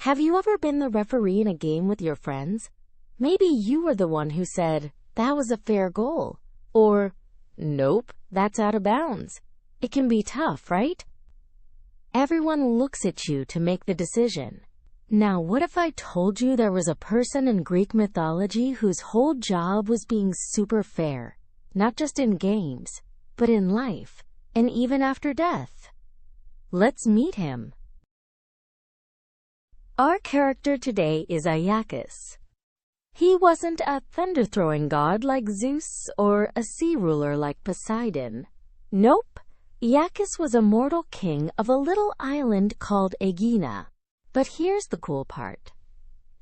Have you ever been the referee in a game with your friends? Maybe you were the one who said, "That was a fair goal," or, "Nope, that's out of bounds." It can be tough, right? Everyone looks at you to make the decision. Now, what if I told you there was a person in Greek mythology whose whole job was being super fair, not just in games, but in life, and even after death? Let's meet him. Our character today is Aeacus. He wasn't a thunder-throwing god like Zeus or a sea ruler like Poseidon. Nope, Aeacus was a mortal king of a little island called Aegina. But here's the cool part.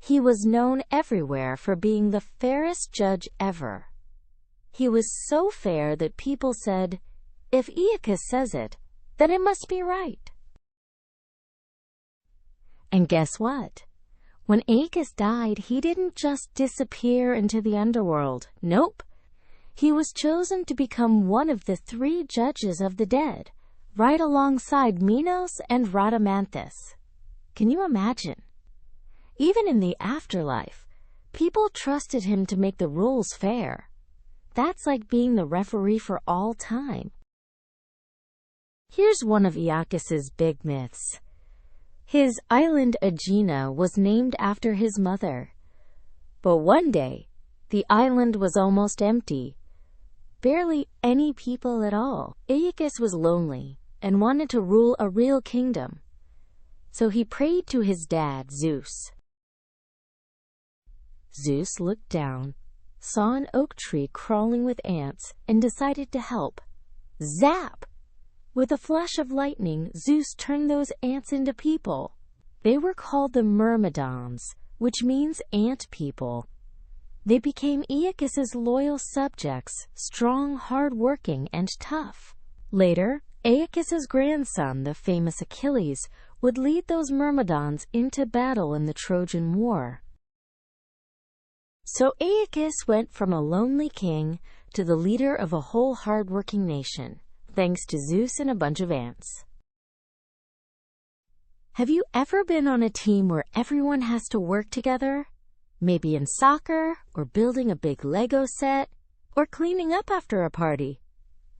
He was known everywhere for being the fairest judge ever. He was so fair that people said, if Aeacus says it, then it must be right. And guess what? When Aeacus died, he didn't just disappear into the underworld. Nope. He was chosen to become one of the 3 judges of the dead, right alongside Minos and Rhadamanthus. Can you imagine? Even in the afterlife, people trusted him to make the rules fair. That's like being the referee for all time. Here's one of Aeacus's big myths. His island Aegina was named after his mother. But one day, the island was almost empty. Barely any people at all. Aeacus was lonely and wanted to rule a real kingdom. So he prayed to his dad, Zeus. Zeus looked down, saw an oak tree crawling with ants, and decided to help. Zap! With a flash of lightning, Zeus turned those ants into people. They were called the Myrmidons, which means ant people. They became Aeacus's loyal subjects, strong, hard-working, and tough. Later, Aeacus's grandson, the famous Achilles, would lead those Myrmidons into battle in the Trojan War. So Aeacus went from a lonely king to the leader of a whole hard-working nation, thanks to Zeus and a bunch of ants. Have you ever been on a team where everyone has to work together? Maybe in soccer, or building a big Lego set, or cleaning up after a party.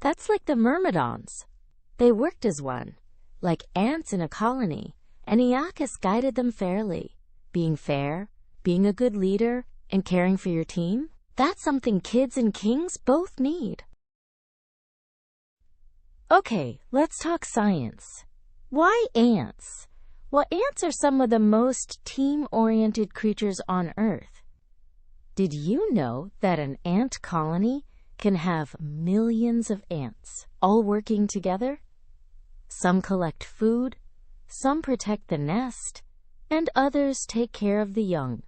That's like the Myrmidons. They worked as one, like ants in a colony, and Aeacus guided them fairly. Being fair, being a good leader, and caring for your team, that's something kids and kings both need. Okay, let's talk science. Why ants? Well, ants are some of the most team-oriented creatures on Earth. Did you know that an ant colony can have millions of ants all working together? Some collect food, some protect the nest, and others take care of the young.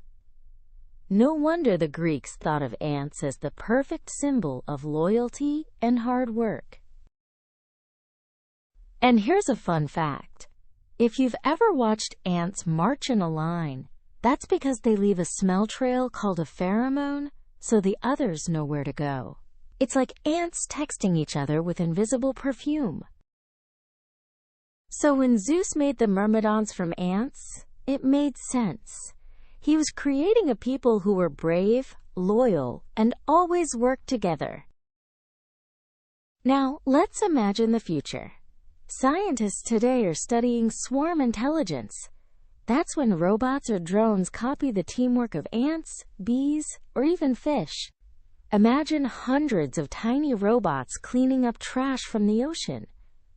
No wonder the Greeks thought of ants as the perfect symbol of loyalty and hard work. And here's a fun fact. If you've ever watched ants march in a line, that's because they leave a smell trail called a pheromone, so the others know where to go. It's like ants texting each other with invisible perfume. So when Zeus made the Myrmidons from ants, it made sense. He was creating a people who were brave, loyal, and always worked together. Now, let's imagine the future. Scientists today are studying swarm intelligence. That's when robots or drones copy the teamwork of ants, bees, or even fish. Imagine hundreds of tiny robots cleaning up trash from the ocean,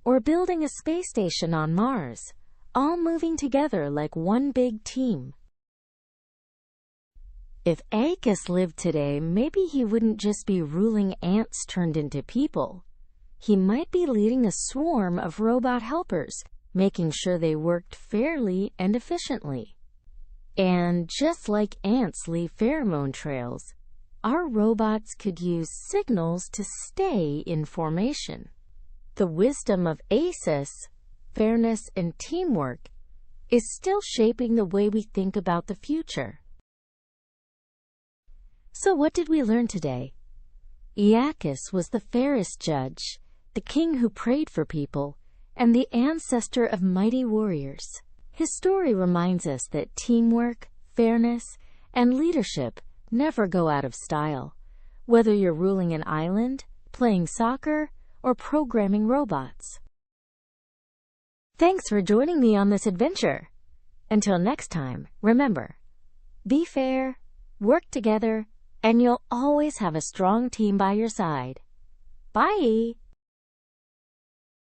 or building a space station on Mars, all moving together like one big team. If Aeacus lived today, maybe he wouldn't just be ruling ants turned into people. He might be leading a swarm of robot helpers, making sure they worked fairly and efficiently. And just like ants leave pheromone trails, our robots could use signals to stay in formation. The wisdom of Aeacus, fairness, and teamwork is still shaping the way we think about the future. So what did we learn today? Aeacus was the fairest judge, the king who prayed for people, and the ancestor of mighty warriors. His story reminds us that teamwork, fairness, and leadership never go out of style, whether you're ruling an island, playing soccer, or programming robots. Thanks for joining me on this adventure. Until next time, remember, be fair, work together, and you'll always have a strong team by your side. Bye!